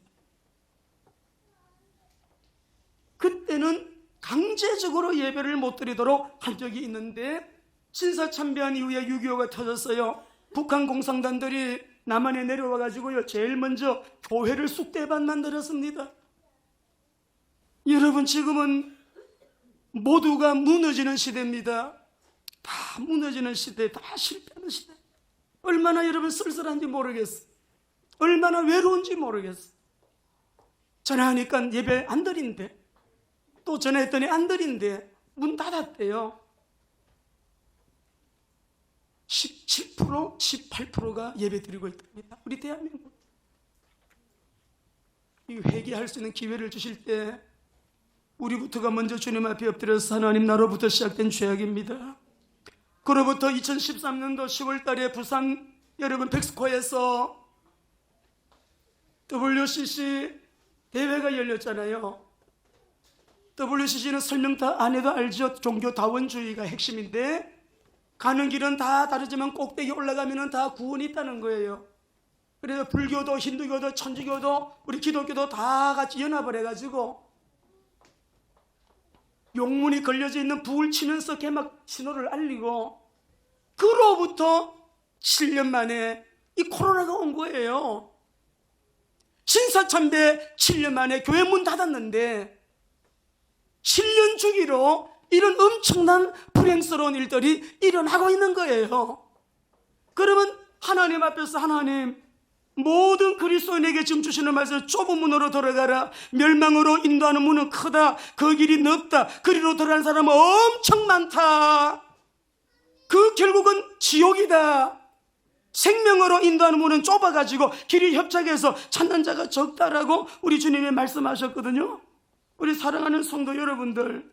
그때는 강제적으로 예배를 못 드리도록 한 적이 있는데, 신사참배한 이후에 6.25가 터졌어요. 북한 공산당들이 남한에 내려와가지고요, 제일 먼저 교회를 쑥대밭 만들었습니다. 여러분, 지금은 모두가 무너지는 시대입니다. 다 무너지는 시대, 다 실패하는 시대. 얼마나 여러분 쓸쓸한지 모르겠어. 얼마나 외로운지 모르겠어. 전화하니까 예배 안 드린대. 또 전화했더니 안 드린대. 문 닫았대요. 17%, 18%가 예배 드리고 있답니다. 우리 대한민국. 이 회개할 수 있는 기회를 주실 때 우리부터가 먼저 주님 앞에 엎드려서 하나님, 나로부터 시작된 죄악입니다. 그로부터 2013년도 10월 달에 부산 여러분 백스코에서 WCC 대회가 열렸잖아요. WCC는 설명 다 안 해도 알죠. 종교 다원주의가 핵심인데, 가는 길은 다 다르지만 꼭대기 올라가면 다 구원이 있다는 거예요. 그래서 불교도 힌두교도 천주교도 우리 기독교도 다 같이 연합을 해가지고 용문이 걸려져 있는 북을 치면서 개막 신호를 알리고, 그로부터 7년 만에 이 코로나가 온 거예요. 신사참배 7년 만에 교회 문 닫았는데 7년 주기로 이런 엄청난 불행스러운 일들이 일어나고 있는 거예요. 그러면 하나님 앞에서, 하나님, 모든 그리스도인에게 지금 주시는 말씀, 좁은 문으로 돌아가라. 멸망으로 인도하는 문은 크다. 그 길이 넓다. 그리로 돌아가는 사람은 엄청 많다. 그 결국은 지옥이다. 생명으로 인도하는 문은 좁아가지고 길이 협착해서 찾는 자가 적다라고 우리 주님이 말씀하셨거든요. 우리 사랑하는 성도 여러분들,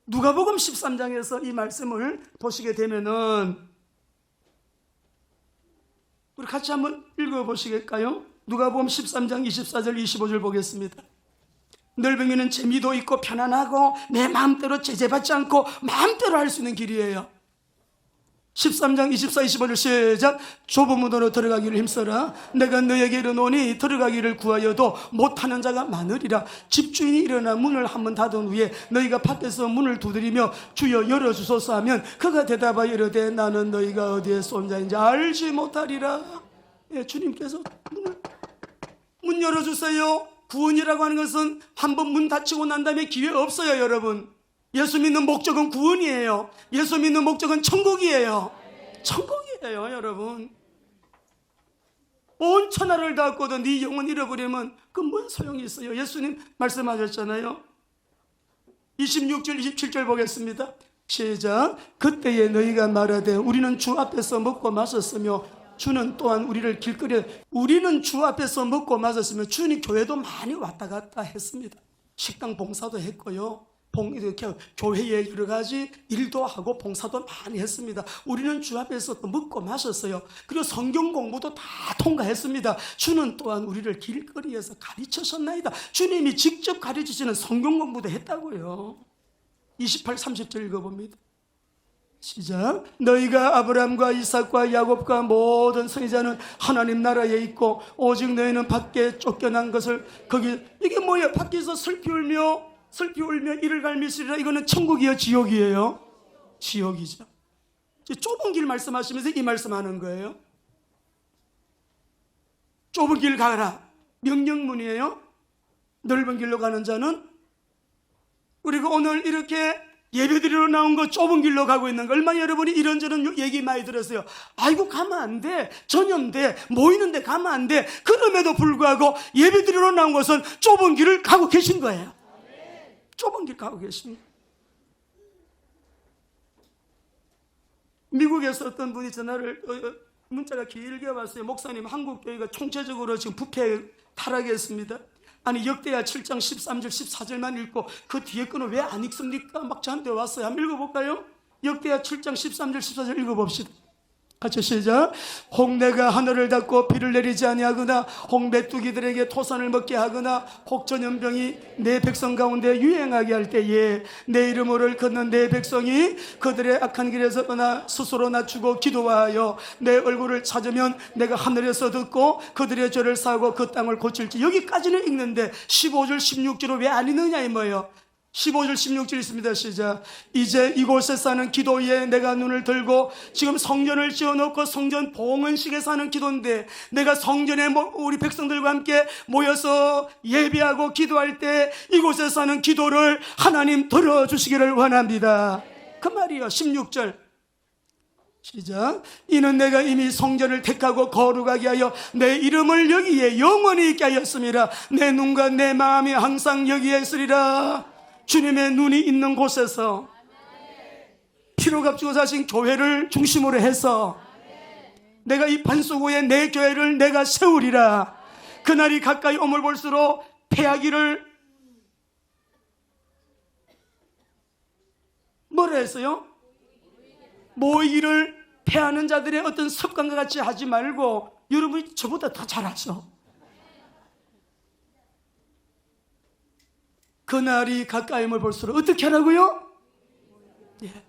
누가복음 13장에서 이 말씀을 보시게 되면은 우리 같이 한번 읽어보시겠까요? 누가복음 13장 24절 25절 보겠습니다. 넓은 재미도 있고 편안하고 내 마음대로 제재받지 않고 마음대로 할 수 있는 길이에요. 13장 24, 25절 시작. 좁은 문으로 들어가기를 힘써라. 내가 너에게 이르노니 들어가기를 구하여도 못하는 자가 많으리라. 집주인이 일어나 문을 한번 닫은 후에 너희가 밖에서 문을 두드리며 주여 열어주소서 하면 그가 대답하여 이르되 나는 너희가 어디에서 온 자인지 알지 못하리라. 예, 주님께서 문 열어주세요. 구원이라고 하는 것은 한번 문 닫히고 난 다음에 기회 없어요. 여러분, 예수 믿는 목적은 구원이에요. 예수 믿는 목적은 천국이에요. 천국이에요. 여러분, 온 천하를 다 얻고도 네 영혼 잃어버리면 그 뭔 소용이 있어요. 예수님 말씀하셨잖아요. 26절 27절 보겠습니다. 시작. 그때에 너희가 말하되 우리는 주 앞에서 먹고 마셨으며 주는 또한 우리를 길거리에, 우리는 주 앞에서 먹고 마셨으며 주는 교회도 많이 왔다 갔다 했습니다. 식당 봉사도 했고요, 교회에 여러 가지 일도 하고 봉사도 많이 했습니다. 우리는 주 앞에서 또 먹고 마셨어요. 그리고 성경 공부도 다 통과했습니다. 주는 또한 우리를 길거리에서 가르치셨나이다. 주님이 직접 가르치시는 성경 공부도 했다고요. 28, 30절 읽어봅니다. 시작. 너희가 아브라함과 이삭과 야곱과 모든 선지자는 하나님 나라에 있고 오직 너희는 밖에 쫓겨난 것을 거기, 이게 뭐예요? 밖에서 슬피 울며 이를 갈미시리라. 이거는 천국이에요, 지옥이에요? 지옥이죠. 좁은 길 말씀하시면서 이 말씀하는 거예요. 좁은 길 가라, 명령문이에요. 넓은 길로 가는 자는, 우리가 오늘 이렇게 예배드리러 나온 거 좁은 길로 가고 있는 거, 얼마나 여러분이 이런저런 얘기 많이 들었어요. 아이고 가면 안 돼, 전염돼, 모이는데 가면 안 돼. 그럼에도 불구하고 예배드리러 나온 것은 좁은 길을 가고 계신 거예요. 좁은 길 가고 계십니다. 미국에서 어떤 분이 전화를, 문자가 길게 왔어요. 목사님, 한국 교회가 총체적으로 지금 부패 타락했습니다. 아니, 역대하 7장 13절 14절만 읽고 그 뒤에 거는 왜 안 읽습니까? 막 저한테 왔어요. 한번 읽어볼까요? 역대하 7장 13절 14절 읽어봅시다. 같이 시작. 홍내가 하늘을 닫고 비를 내리지 아니하거나 홍메뚜기들에게 토산을 먹게 하거나 혹전염병이 내 백성 가운데 유행하게 할 때에 내 이름을 걷는 내 백성이 그들의 악한 길에서 떠나 스스로 낮추고 기도하여 내 얼굴을 찾으면 내가 하늘에서 듣고 그들의 죄를 사하고 그 땅을 고칠지. 여기까지는 읽는데 15절 16절을 왜 안 읽느냐 이 뭐예요? 15절 16절 있습니다. 시작. 이제 이곳에 사는 기도에 내가 눈을 들고, 지금 성전을 지어놓고 성전 봉헌식에 사는 기도인데 내가 성전에 우리 백성들과 함께 모여서 예배하고 기도할 때 이곳에 사는 기도를 하나님 들어주시기를 원합니다. 그 말이요. 16절 시작. 이는 내가 이미 성전을 택하고 거룩하게 하여 내 이름을 여기에 영원히 있게 하였습니다. 내 눈과 내 마음이 항상 여기에 있으리라. 주님의 눈이 있는 곳에서 피로 값주고 사신 교회를 중심으로 해서 내가 이 반수구에 내 교회를 내가 세우리라. 그날이 가까이 오물 볼수록 패하기를, 뭐라 했어요? 모이기를 패하는 자들의 어떤 습관과 같이 하지 말고, 여러분이 저보다 더 잘하죠. 그날이 가까이 오물 볼수록 어떻게 하라고요? 예.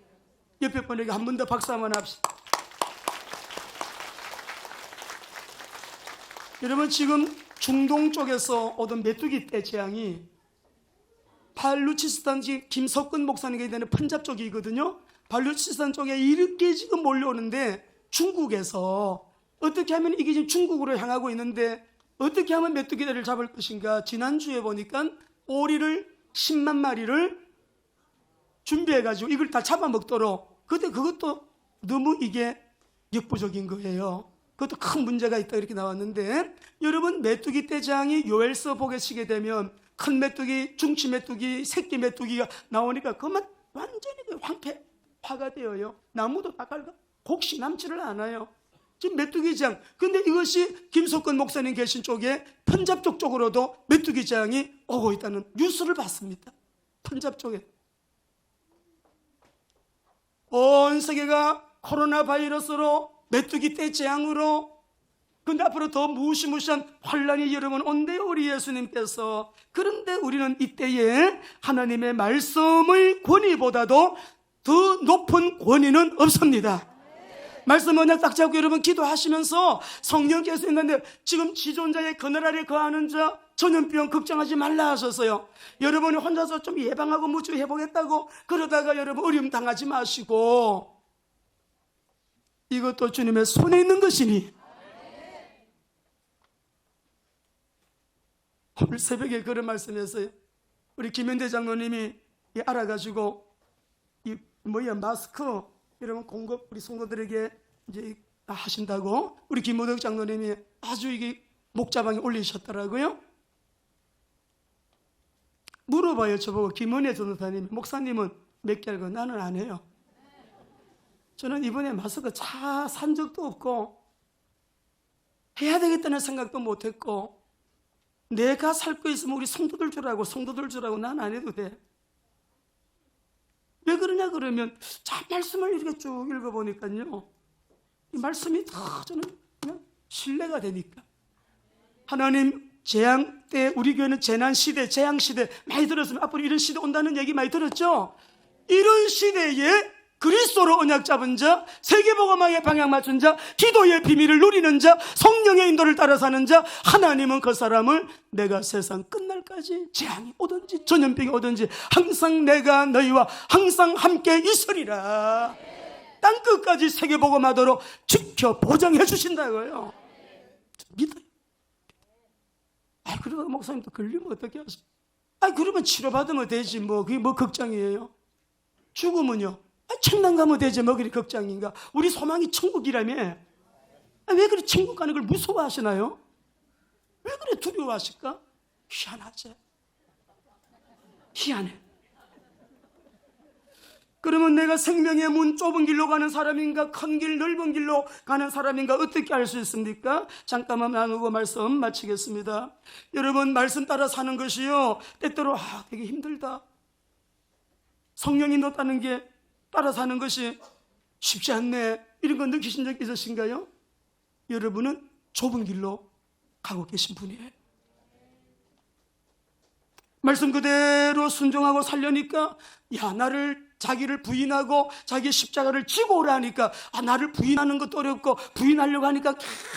옆에 분에게 한 번 더 박수 한번 합시다. 여러분, 지금 중동 쪽에서 오던 메뚜기 떼 재앙이 발루치스탄, 김석근 목사님에게 되는 펀잡 쪽이거든요. 발루치스탄 쪽에 이렇게 지금 몰려오는데, 중국에서 어떻게 하면 이게 지금 중국으로 향하고 있는데 어떻게 하면 메뚜기들을 잡을 것인가. 지난주에 보니까 오리를 10만 마리를 준비해가지고 이걸 다 잡아먹도록, 근데 그것도 너무 이게 역부족인 거예요. 그것도 큰 문제가 있다 이렇게 나왔는데, 여러분, 메뚜기 떼장이 요엘서 보게 치게 되면 큰 메뚜기, 중치 메뚜기, 새끼 메뚜기가 나오니까 그만 완전히 화가 되어요. 나무도 다 갈가, 곡식 남지를 않아요. 지금 메뚜기장. 근데 이것이 김석근 목사님 계신 쪽에 펀잡 쪽으로도 메뚜기장이 오고 있다는 뉴스를 봤습니다. 펀잡 쪽에 온 세계가 코로나 바이러스로, 메뚜기 떼 재앙으로 근데 앞으로 더 무시무시한 환란이 여러분 온대요, 우리 예수님께서. 그런데 우리는 이때에 하나님의 말씀의 권위보다도 더 높은 권위는 없습니다. 말씀 언약 딱 잡고 여러분 기도하시면서 성령께서 있는데, 지금 지존자의 그늘 아래 거하는 자 전염병 걱정하지 말라 하셨어요. 여러분이 혼자서 좀 예방하고 무주해보겠다고 그러다가 여러분 어려움 당하지 마시고, 이것도 주님의 손에 있는 것이니. 오늘 새벽에 그런 말씀했어요. 우리 김현대 장로님이 알아가지고 이 마스크 여러분 공급 우리 성도들에게 이제 하신다고 우리 김모덕 장로님이 아주 이게 목자방에 올리셨더라고요. 물어봐요, 저보고. 김은혜 전도사님, 목사님은 몇 개 알고? 나는 안 해요. 저는 이번에 마스크 산 적도 없고 해야 되겠다는 생각도 못했고, 내가 살고 있으면 우리 성도들 주라고 난 안 해도 돼. 왜 그러냐 그러면, 자, 말씀을 이렇게 쭉 읽어보니까요, 이 말씀이 다 저는 그냥 신뢰가 되니까. 하나님 재앙 때 우리 교회는 재난 시대, 재앙 시대 많이 들었으면 앞으로 이런 시대 온다는 얘기 많이 들었죠. 이런 시대에 그리스도로 언약 잡은 자, 세계복음화에 방향 맞춘 자, 기도의 비밀을 누리는 자, 성령의 인도를 따라 사는 자, 하나님은 그 사람을 내가 세상 끝날까지 재앙이 오든지 전염병이 오든지 항상 내가 너희와 항상 함께 있으리라, 땅끝까지 세계복음화도록 지켜 보장해 주신다고요. 믿어요. 그러다 목사님 또 걸리면 어떻게 하세요? 그러면 치료받으면 되지 뭐. 그게 뭐 걱정이에요? 죽으면요? 천당 가면 되지 뭐 그리 걱정인가? 우리 소망이 천국이라며. 왜 그리 천국 가는 걸 무서워하시나요? 왜 그래 두려워하실까? 희한하지. 희한해. 그러면 내가 생명의 문 좁은 길로 가는 사람인가, 큰 길 넓은 길로 가는 사람인가 어떻게 알 수 있습니까? 잠깐만 나누고 말씀 마치겠습니다. 여러분, 말씀 따라 사는 것이요, 때때로 되게 힘들다, 성령 인도하는 게 따라 사는 것이 쉽지 않네, 이런 거 느끼신 적 있으신가요? 여러분은 좁은 길로 가고 계신 분이에요. 말씀 그대로 순종하고 살려니까, 나를 자기를 부인하고 자기 십자가를 지고 오라니까, 나를 부인하는 것도 어렵고 부인하려고 하니까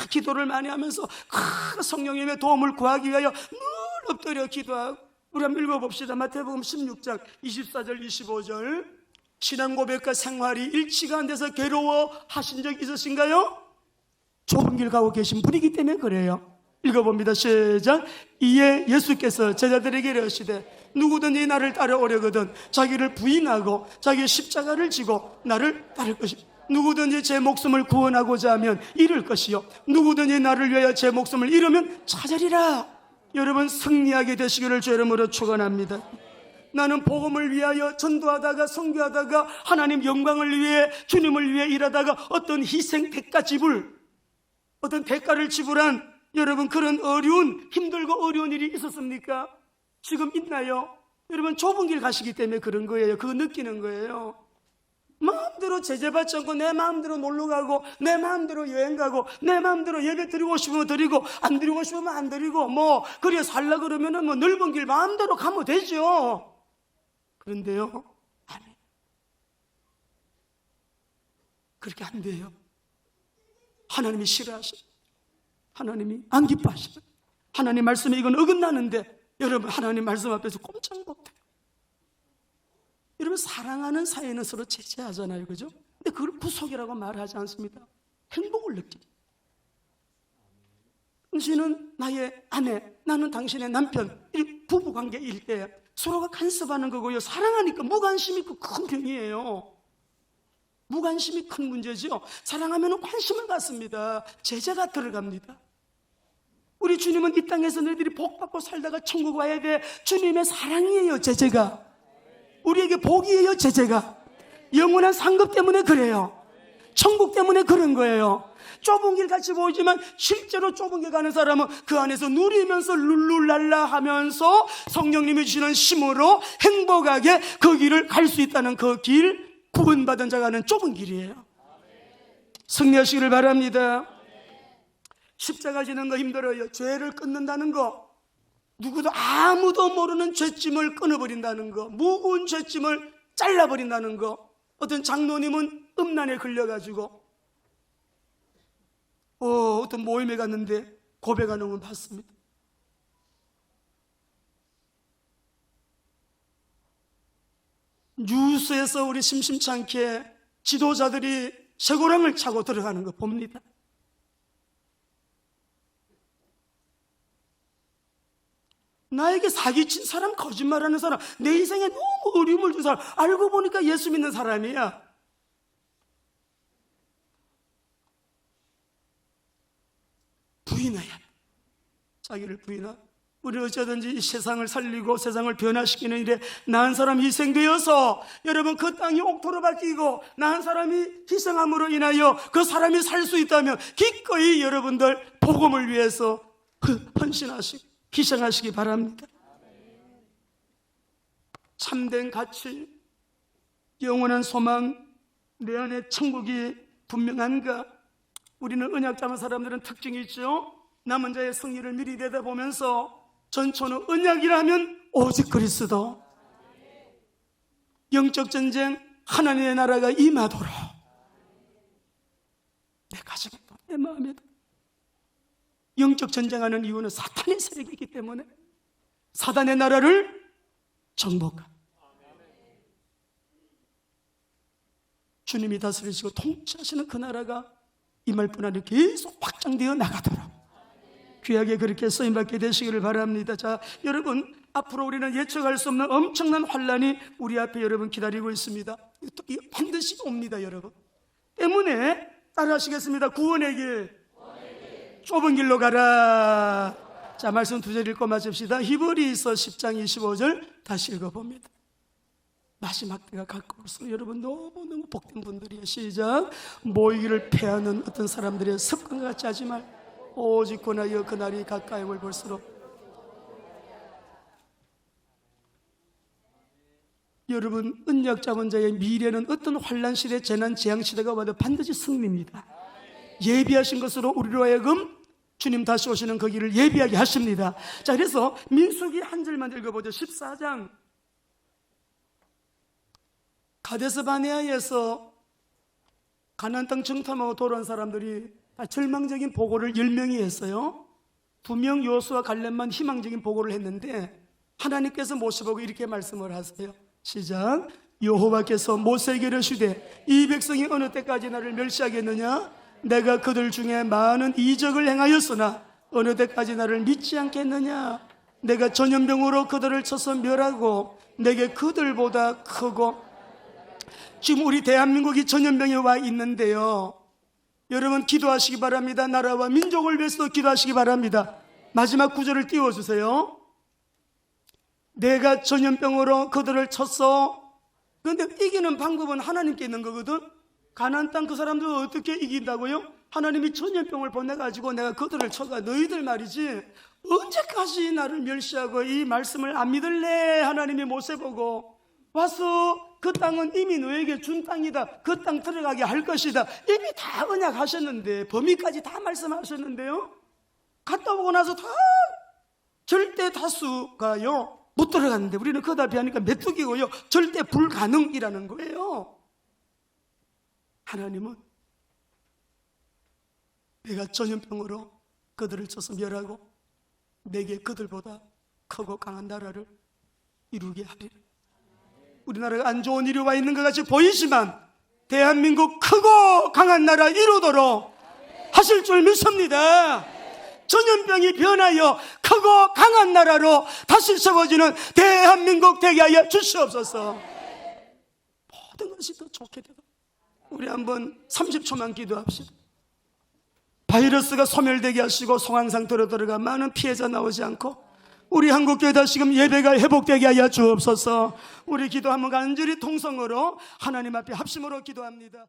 기도를 많이 하면서 성령님의 도움을 구하기 위하여 늘 엎드려 기도하고. 우리 한번 읽어봅시다. 마태복음 16장 24절 25절. 신앙 고백과 생활이 일치가 안 돼서 괴로워하신 적 있으신가요? 좁은 길 가고 계신 분이기 때문에 그래요. 읽어봅니다. 시작. 이에 예수께서 제자들에게 이르시되 누구든지 나를 따라오려거든 자기를 부인하고 자기 십자가를 지고 나를 따를 것이다. 누구든지 제 목숨을 구원하고자 하면 잃을 것이요 누구든지 나를 위하여 제 목숨을 잃으면 찾으리라. 여러분, 승리하게 되시기를 주 이름으로 축원합니다. 나는 복음을 위하여 전도하다가 선교하다가 하나님 영광을 위해 주님을 위해 일하다가 어떤 희생 대가 지불, 어떤 대가를 지불한 여러분 그런 힘들고 어려운 일이 있었습니까? 지금 있나요? 여러분, 좁은 길 가시기 때문에 그런 거예요. 그거 느끼는 거예요. 마음대로 제재받지 않고 내 마음대로 놀러 가고 내 마음대로 여행 가고 내 마음대로 예배 드리고 싶으면 드리고 안 드리고 싶으면 안 드리고 뭐 그래 살라 그러면은 뭐 넓은 길 마음대로 가면 되죠. 그런데요, 안 해요. 그렇게 안 돼요. 하나님이 싫어하셔. 하나님이 안 기뻐하셔. 하나님 말씀에 이건 어긋나는데 여러분, 하나님 말씀 앞에서 꼼짝 못해요. 여러분, 사랑하는 사이는 서로 제재하잖아요, 그죠? 근데 그걸 구속이라고 말하지 않습니다. 행복을 느끼죠. 당신은 나의 아내, 나는 당신의 남편, 이 부부관계일 때 서로가 간섭하는 거고요. 사랑하니까 무관심이 큰 병이에요. 무관심이 큰 문제죠. 사랑하면 관심을 갖습니다. 제재가 들어갑니다. 우리 주님은 이 땅에서 너희들이 복받고 살다가 천국 와야 돼. 주님의 사랑이에요, 제재가. 우리에게 복이에요, 제재가. 영원한 상급 때문에 그래요. 천국 때문에 그런 거예요. 좁은 길 같이 보이지만 실제로 좁은 길 가는 사람은 그 안에서 누리면서 룰루랄라 하면서 성령님이 주시는 힘으로 행복하게 그 길을 갈 수 있다는 그 길, 구원받은 자가 가는 좁은 길이에요. 승리하시기를 바랍니다. 십자가 지는 거 힘들어요. 죄를 끊는다는 거, 누구도 아무도 모르는 죄짐을 끊어버린다는 거, 무거운 죄짐을 잘라버린다는 거. 어떤 장로님은 음란에 걸려가지고 어떤 모임에 갔는데 고백하는 건 봤습니다. 뉴스에서 우리 심심치 않게 지도자들이 쇠고랑을 차고 들어가는 거 봅니다. 나에게 사기친 사람, 거짓말하는 사람, 내 인생에 너무 어려움을 준 사람, 알고 보니까 예수 믿는 사람이야. 부인해야 돼. 자기를 부인하고. 우리 어쩌든지 이 세상을 살리고 세상을 변화시키는 일에 나한 사람이 희생되어서 여러분 그 땅이 옥토로 바뀌고 나한 사람이 희생함으로 인하여 그 사람이 살 수 있다면 기꺼이 여러분들 복음을 위해서 헌신하시고 희생하시기 바랍니다. 참된 가치, 영원한 소망, 내 안에 천국이 분명한가? 우리는 언약 잡은 사람들은 특징이 있죠. 남은 자의 승리를 미리 내다보면서 전초는 언약이라면 오직 그리스도, 영적 전쟁, 하나님의 나라가 임하도록 내 가정에도 내 마음에도. 영적 전쟁하는 이유는 사탄의 세력이기 때문에 사단의 나라를 정복한 주님이 다스리시고 통치하시는 그 나라가 임할 뿐 아니라 계속 확장되어 나가도록 귀하게 그렇게 쓰임받게 되시기를 바랍니다. 자, 여러분, 앞으로 우리는 예측할 수 없는 엄청난 환란이 우리 앞에 여러분 기다리고 있습니다. 이거 반드시 옵니다, 여러분. 때문에 따라하시겠습니다. 구원의 길, 좁은 길로 가라. 자, 말씀 두 절 읽고 마칩시다. 히브리서 10장 25절 다시 읽어봅니다. 마지막 때가 가까워서 여러분 너무너무 복된 분들이에요. 시작. 모이기를 패하는 어떤 사람들의 습관과 같이 하지 말고 오직 권하여 그날이 가까이 올 볼수록. 여러분, 언약 잡은 자의 미래는 어떤 환란 시대, 재난, 재앙 시대가 와도 반드시 승리입니다. 예비하신 것으로 우리로 하여금 주님 다시 오시는 그 길을 예비하게 하십니다. 자, 그래서 민수기 한 절만 읽어보죠. 14장. 가데스 바네아에서 가나안 땅 정탐하고 돌아온 사람들이 다 절망적인 보고를 10명이 했어요. 2명 요수와 갈렙만 희망적인 보고를 했는데 하나님께서 모세 보고 이렇게 말씀을 하세요. 시작. 여호와께서 모세에게 이르시되 이 백성이 어느 때까지 나를 멸시하겠느냐? 내가 그들 중에 많은 이적을 행하였으나 어느 때까지 나를 믿지 않겠느냐? 내가 전염병으로 그들을 쳐서 멸하고 내게 그들보다 크고. 지금 우리 대한민국이 전염병에 와 있는데요, 여러분 기도하시기 바랍니다. 나라와 민족을 위해서 기도하시기 바랍니다. 마지막 구절을 띄워주세요. 내가 전염병으로 그들을 쳤어. 그런데 이기는 방법은 하나님께 있는 거거든. 가나안 땅 그 사람들 어떻게 이긴다고요? 하나님이 전염병을 보내가지고 내가 그들을 쳐가. 너희들 말이지 언제까지 나를 멸시하고 이 말씀을 안 믿을래? 하나님이 모세 보고 와서 그 땅은 이미 너에게 준 땅이다. 그 땅 들어가게 할 것이다. 이미 다 언약하셨는데, 범위까지 다 말씀하셨는데요, 갔다 오고 나서 다 절대 다수가요 못 들어갔는데 우리는 그다 비하니까 메뚜기고요 절대 불가능이라는 거예요. 하나님은 내가 전염병으로 그들을 쳐서 멸하고 내게 그들보다 크고 강한 나라를 이루게 하리라. 우리나라가 안 좋은 일이 와 있는 것 같이 보이지만 대한민국 크고 강한 나라 이루도록 하실 줄 믿습니다. 전염병이 변하여 크고 강한 나라로 다시 세워지는 대한민국 되게 하여 주시옵소서. 모든 것이 더 좋게 되도록 우리 한번 30초만 기도합시다. 바이러스가 소멸되게 하시고 성황상태로 들어가 많은 피해자 나오지 않고 우리 한국교회 다시금 예배가 회복되게 하여 주옵소서. 우리 기도 한번 간절히 통성으로 하나님 앞에 합심으로 기도합니다.